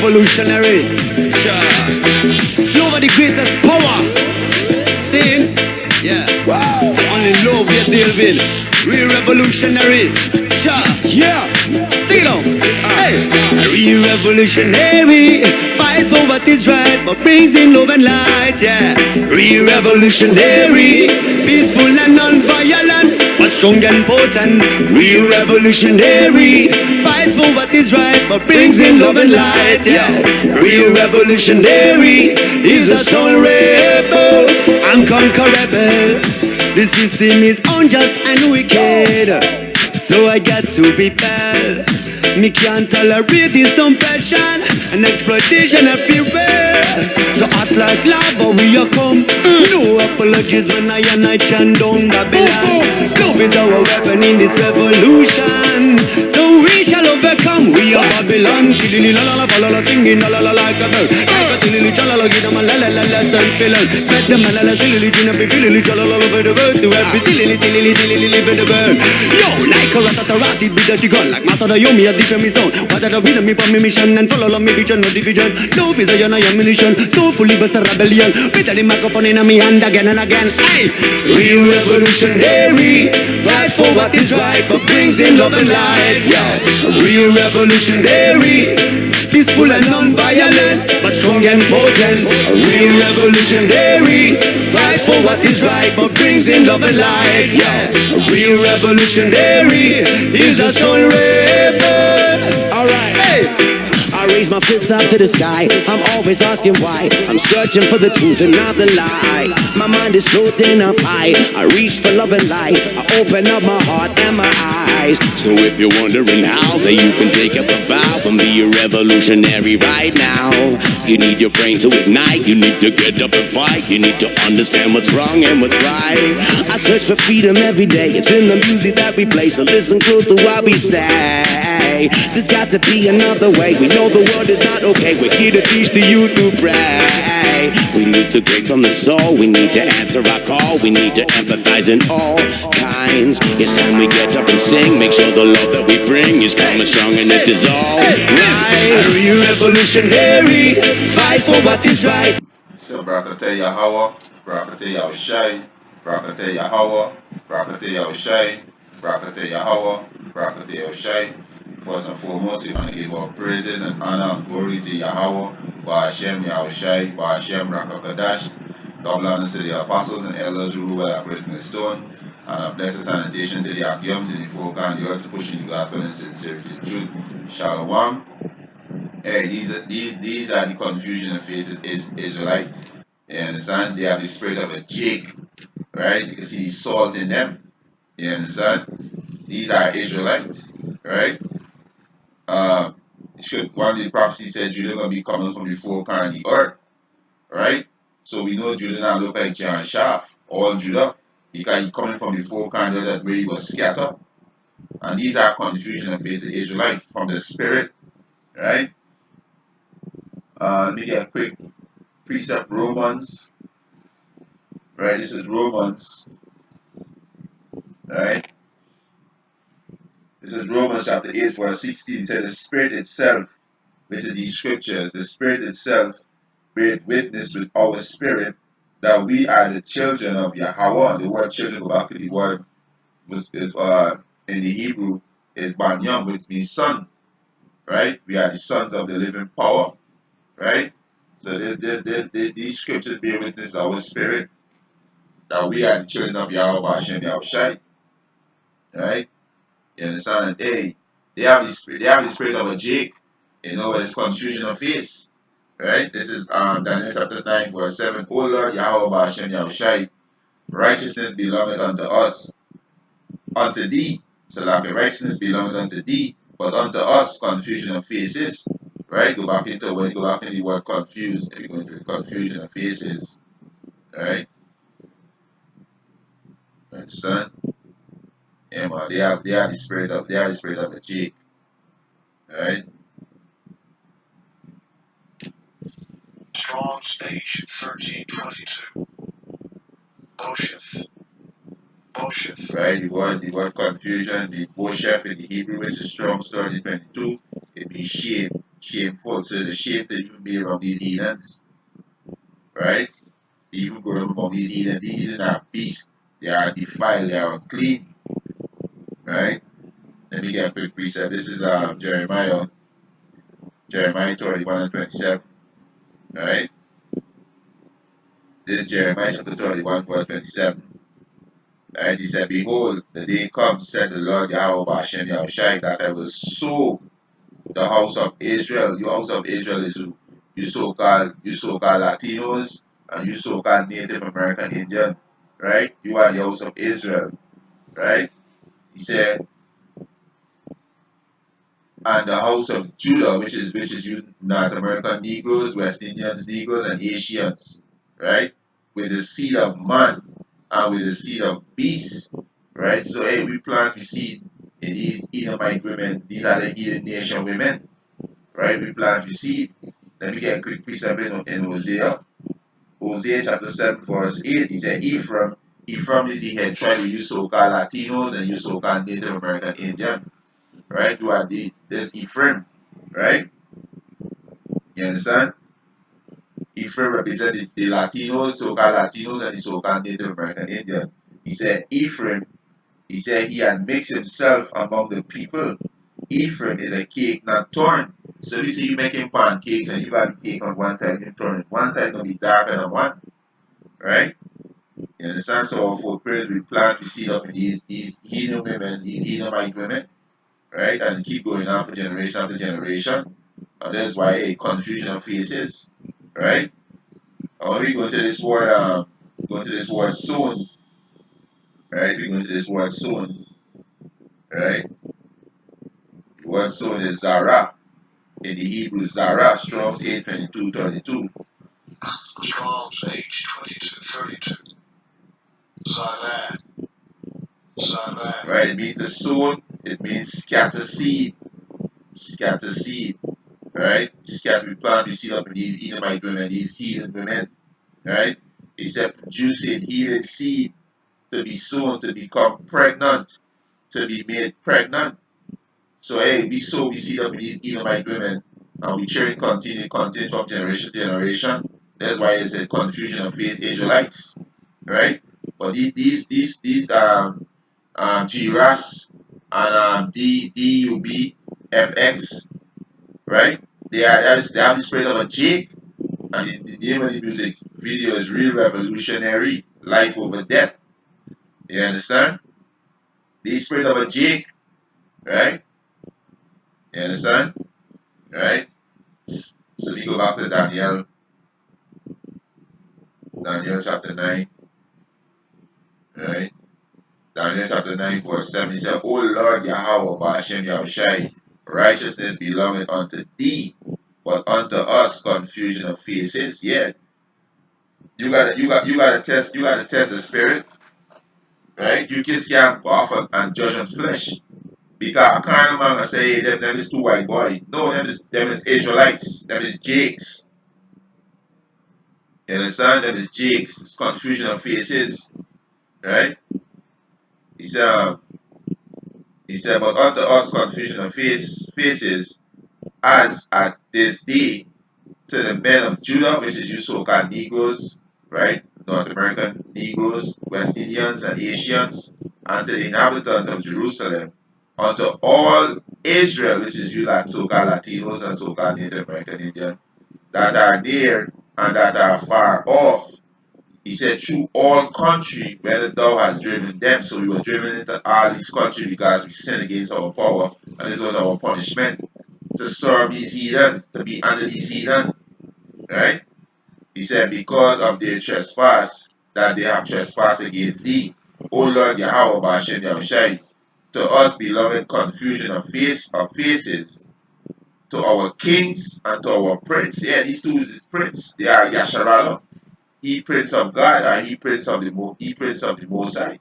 revolutionary. Sure. Love the greatest power. Sin. Yeah. Wow. So only love you deal with. Real revolutionary. Sure. Yeah. Take it on. Hey. Real revolutionary. Fights for what is right, but brings in love and light. Yeah. Real revolutionary. Peaceful and non-violent, but strong and potent. Real revolutionary. Fights for what is right, but brings in love and light. Yeah. Real revolutionary is a soul rebel, unconquerable. The system is unjust and wicked, so I got to be bad. Me can't tolerate this oppression and exploitation of people. So hot like lava we a come. No apologies when I chant down Babylon. Love is our weapon in this revolution, so we shall overcome. We are Babylon. Kilili la la la la, singing la la la like a bird. Like a tilili chalala, give them a la la la la, sun feeling. Spread them a la la tilili, jina be filili chalala over the bird. To every silly tilili tilili live in the bird. Yo, like a ratatarati, be dirty gun. Like Master Yomi, a different me zone. What are the me for me mission and follow me vision, no division. Love is a yana ammunition, so fully bust a rebellion. With the microphone in me hand again and again. Hey, real revolutionary, fight for what is right, but brings in love and light. Yeah, real revolutionary, peaceful and non-violent, but strong and potent. A real revolutionary, fight for what is right, but brings in love and light. Yeah, a real revolutionary is a soul rebel. Alright, hey. I raise my fist up to the sky. I'm always asking why. I'm searching for the truth and not the lies. My mind is floating up high. I reach for love and light. I open up my heart and my eyes. So if you're wondering how, then you can take up a vow and be a revolutionary right now. You need your brain to ignite. You need to get up and fight. You need to understand what's wrong and what's right. I search for freedom every day. It's in the music that we play. So listen close to what we say. There's got to be another way. We know the world is not okay. We're here to teach the youth to pray. We need to break from the soul. We need to answer our call. We need to empathize in all kinds. It's time we get up and sing. Make sure the love that we bring is coming strong and it is all right. Are you revolutionary? Fight for what is right. So Brakate Yahweh, Brakate Yahushai, Brakate Yahweh, Brakate Yahushai, Brakate Yahweh, Brakate Yahushai. First and foremost, we want to give our praises and honor and glory to Yahweh, Ba'ashem Yahushai, Ba'ashem Rakakadash. God bless to the apostles and elders who rule at breaking the stone, and a blessed sanitation to the Akyam, to the folk and the earth, pushing the gospel in sincerity and truth. Shalom. Hey, these are the confusion that faces Israelites. You understand? They have the spirit of a jig, right? You can see the salt in them. You understand? These are Israelites, right? One of the prophecies said Judah gonna be coming from the four corners of the earth, right? So we know Judah now look like John Shaft, all Judah, because he coming from the four corners that where he was scattered. And these are confusion that faces Israelite from the spirit, right? Let me get a quick precept. Romans, right? This is Romans, right? This is Romans chapter 8 verse 16. It says the spirit itself, which is these scriptures, the spirit itself bear witness with our spirit that we are the children of Yahweh. And the word children, go back to the word is in the Hebrew is banyam, which means son, right? We are the sons of the living power, right? So these scriptures bear witness our spirit that we are the children of Yahweh Hashem Yahushai, right? You understand? And they have the spirit of a Jake, you know, it's confusion of face, right? This is Daniel chapter 9 verse 7. O Lord Yahweh Hashem Yahushai, righteousness belongeth unto us, unto thee. So like righteousness belongeth unto thee, but unto us confusion of faces, right? Go back into the word confused, if you go into the confusion of faces, right? You understand? Yeah, man, they are the spirit of a Jake, right? Strong stage 1322. Bosheth. Right, the word confusion, the Bosheth in the Hebrew, which is strong 1322, it means shame. shameful. So it's a shame to even be around these heathens, right? Even growing up among these heathens. These heathens are beasts. They are defiled. They are unclean, right? Let me get a quick precept. This is Jeremiah 31 and 27, right? This is Jeremiah chapter 31, verse 27. Right? He said, Behold, the day comes, said the Lord Yahweh Bashem Yahushai, that I will sow the house of Israel. Your house of Israel is who? You so-called Latinos and you so-called Native American Indian, right? You are the house of Israel, right? He said, and the house of Judah, which is you North American Negroes, West Indians, Negroes, and Asians, right? With the seed of man and with the seed of beast, right? So hey, we plant the seed in these Edomite women. These are the Eden nation women, right? We plant the seed. Let me get a quick precept in Hosea. Hosea chapter 7, verse 8. He said, Ephraim is the head tribe, you so-called Latinos and you so-called Native American Indian, right? You are this Ephraim, right? You understand? Ephraim represented the Latinos, so-called Latinos, and the so-called Native American Indian. He said, Ephraim, he said he had mixed himself among the people. Ephraim is a cake not torn. So we see you making pancakes and you got the cake on one side, you turn it. One side gonna be darker than one, right? You understand? So our footprints, we plant, we seed up in these heathen women, these Edomite women, right? And keep going on for generation after generation. And that's why a confusion of faces, right? And when we go into this word, soon, right? We go into this word soon, right? The word soon is Zara. In the Hebrew, Zara, Strong's 82232. Strong's H2232. Zalad. Zalad. Right? It means to sow, it means scatter seed. Scatter seed. Right? Scatter, we plant the seed up in these Edomite women, these heathen women. Right? It said producing heathen seed to be sown, to become pregnant, to be made pregnant. So hey, we sow we seed up in these Edomite women, and we churn continue from generation to generation. That's why it's a confusion of faith Israelites, right? But these Ras and DUB Fx, right? They have the spirit of a Jake, and the name of the music video is Real Revolutionary, Life Over Death. You understand? The spirit of a Jake, right? You understand? Right? So we go back to Daniel chapter 9, right? Daniel chapter 9, verse 7. He said, O Lord Yahweh, Bashem Yahushai, righteousness belongeth unto thee, but unto us confusion of faces. Yeah. You gotta test the spirit, right? You just can't go off and judge on flesh. Because a kind of man can say them is two white boy. No, them is Israelites, them is Jakes. You understand? Them is Jakes. It's confusion of faces. Right? He said, but unto us confusion of faces, as at this day to the men of Judah, which is you so-called Negroes, right? North American Negroes, West Indians, and Asians, and to the inhabitants of Jerusalem, unto all Israel, which is you like so-called Latinos and so-called Native American Indians, that are near and that are far off. He said, through all country, whether thou hast driven them. So we were driven into all these countries because we sinned against our power, and this was our punishment to serve these heathen, to be under these heathen, right? He said, because of their trespass that they have trespassed against thee, O Lord Yahweh Bashem Yahushai, to us belongeth confusion of faces, to our kings and to our prince. Yeah, these two is prince. They are Yasharala. He prince of God and he prince of the Most High.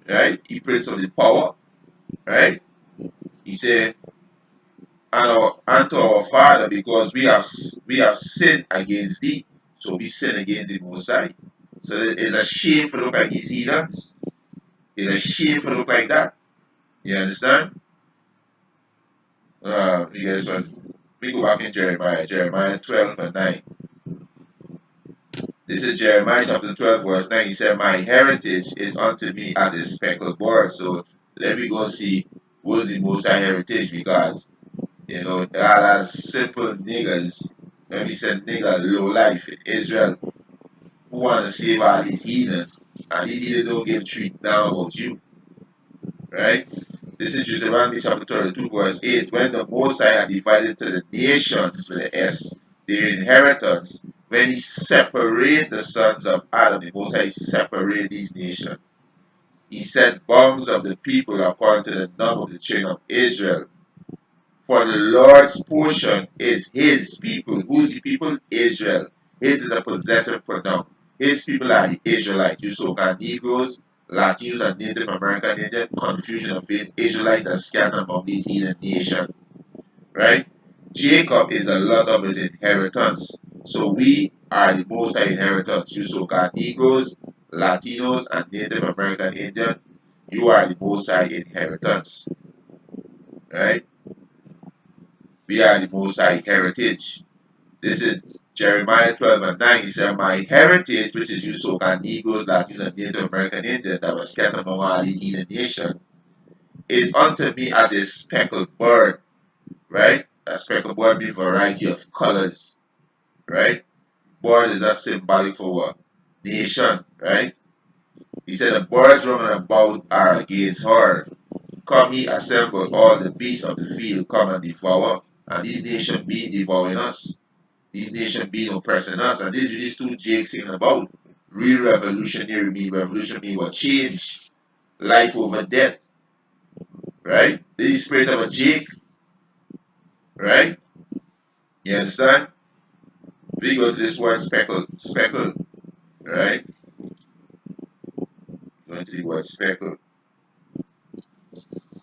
Right? He prince of the power. Right? He said, and to our Father, because we have sinned against thee. So we sin against the Most High. So it's a shame to look like these heathens. It's a shame to look like that. You understand? You guys want, we go back in Jeremiah 12 and 9. This is Jeremiah chapter 12, verse 9. He said, my heritage is unto me as a speckled bird. So let me go see what's the most high heritage, because there are a lot of simple niggas. When we said nigga, low life in Israel, who want to save all these heathen, and these heathen don't give a treat down about you. Right? This is Deuteronomy chapter 32, verse 8. When the Most High had divided to the nations with the S, their inheritance, when he separated the sons of Adam, the Most High separated these nations. He set bounds of the people according to the number of the children of Israel. For the Lord's portion is his people. Who's the people? Israel. His is a possessive pronoun. His people are the Israelites. You so-called Negroes, Latinos, and Native American Indian. Confusion of faith. Israelites are scattered among these heathen nations. Right? Jacob is the lot of his inheritance. So we are the most high inheritance. You so-called Negroes, Latinos, and Native American Indian. You are the most high inheritance. Right? We are the most high heritage. This is Jeremiah 12 and 9. He said, my heritage, which is you so-called Negroes, Latinos, and Native American Indians that was scattered among all these heathen nations, is unto me as a speckled bird. Right? A speckled bird means variety of colors. Right? Bird is just symbolic for what? Nation. Right? He said, the birds running about are against her. Come ye assemble all the beasts of the field, come and devour. And these nations be devouring us. These nations being oppressing us. And this is these two Jakes singing about. Real revolutionary mean revolution mean what? Change. Life over death. Right? This is the spirit of a Jake. Right? You understand? We go to this word speckle. Speckle. Right? Going to the word speckle.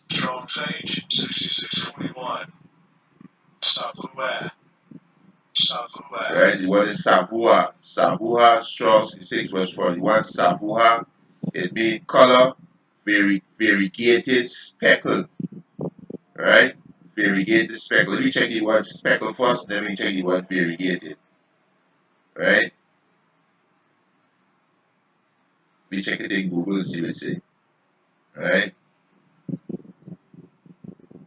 Strong's H, 6641. Savua. Savua. Right? The word is savua. Savua, strong 66 verse 41. Savua. It means color, variegated, speckled. Right? Variegated speckle. Let me check the word speckle first, then we check the word variegated. Right? We check it in Google and see what it says. Right?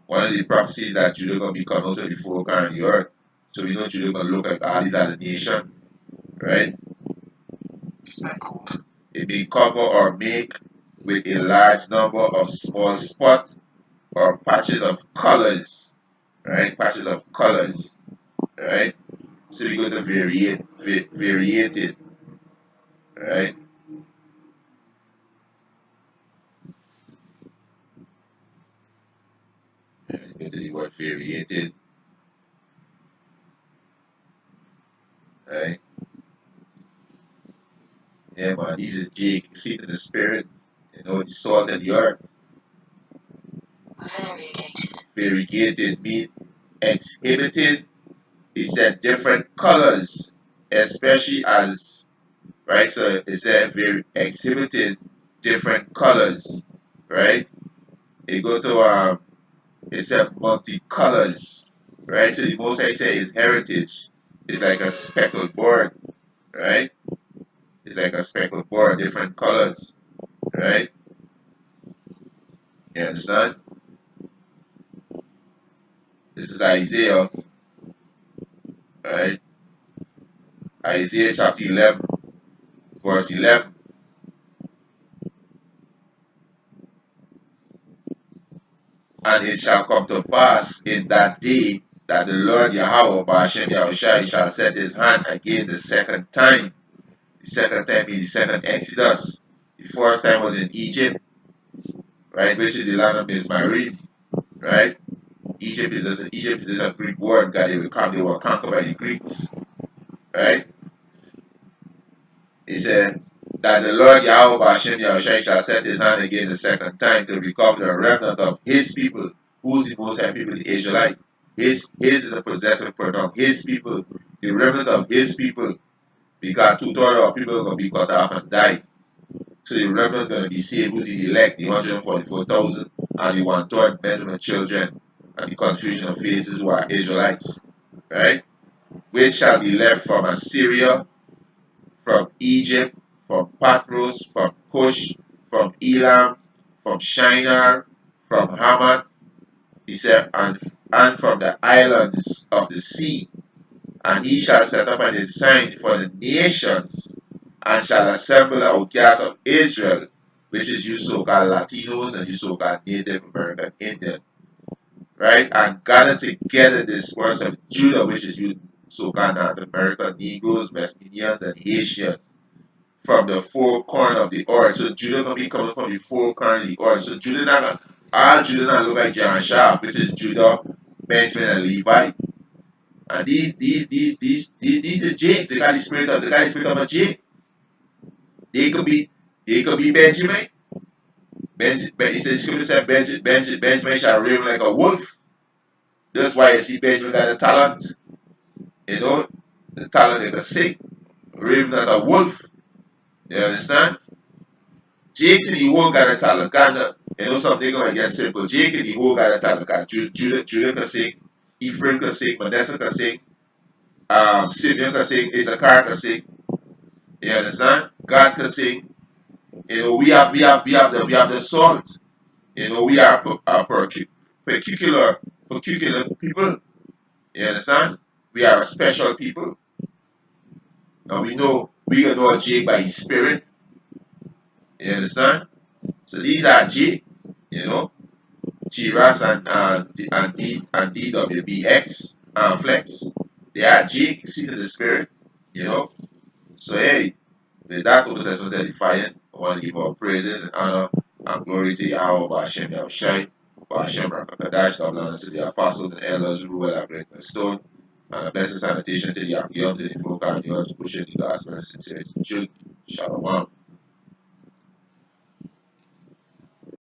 One of the prophecies that Judah gonna become out of the four corners of the earth. So we know Judah gonna look like all these other nations. Right? Speckled. It may cover or make with a large number of small spots or patches of colors. Right? Patches of colors. Right? So we go to variated. Right? Go to the word variated. Right? Yeah, man, this is Jake, seed in the spirit. The salt of the earth. Variegated. Variegated means exhibited. It said different colors, especially as, right? So it said very exhibited different colors, right? It go to it said multicolors, right? So the most I say is heritage. It's like a speckled board, right? It's like a speckled board, different colors, right? You understand? This is Isaiah, right? Isaiah chapter 11, verse 11. And it shall come to pass in that day that the Lord Yahweh Ba'ashem Yahushai shall set his hand again the second time. The second time is the second Exodus. The first time was in Egypt, right? Which is the land of Mizmarim, right? Egypt is just a Greek word. God, they were conquered by the Greeks, right? He said that the Lord Yahweh Ba'ashem Yahushai shall set his hand again the second time to recover the remnant of his people. Who's the most high people? The Israelite. His is the possessive pronoun. His people, the remnant of his people. Because 2/3 of people are going to be cut off and die. So the remnant is going to be saved. Who's the elect? The 144,000 and the 1/3 men and children. and the confusion of faces who are Israelites, right? Which shall be left from Assyria, from Egypt, from Patros, from Cush, from Elam, from Shinar, from Hamath, he said, and from the islands of the sea. And he shall set up an ensign for the nations, and shall assemble the outcasts of Israel, which is you so-called Latinos and you so-called Native American Indian, right? And gather together the spoils of Judah, which is you so-called North American Negroes, West Indians, and Haitians, from the four corners of the earth. So Judah gonna be coming from the four corners of the earth. So Judah not gonna, all Judah not look like John Shaft, which is Judah, Benjamin, and Levi. And these is James. They got the spirit of a James. They could be Benjamin. He said scripture said Benjamin shall reign like a wolf. That's why you see Benjamin got a talent. You know, the talent they can sing. Raven as a wolf. You understand? Jake and the whole got a talent. You know something gonna get simple. Jake and the whole got a talent. Judah can sing, Ephraim can sing, Manasseh can sing, Simeon can sing, Issachar can sing. You understand? God can sing. You know, we have the salt. You know, we are peculiar people. You understand? We are a special people. And we can know Jake by his spirit. You understand? So these are Jake, you know, Ras and DWBX Flex. They are Jake, seed of the spirit, you know. So hey, with that all was edifying. I want to give all praises and honor and glory to Yahweh Ba'Shem Yahushai, Ba'Shem Rakakadash, God bless to the apostles and elders who were at Great Stone, and a blessed sanitation to the Akiyom, to the folk and the earth, pushing the gospel and sincerity. Shalom.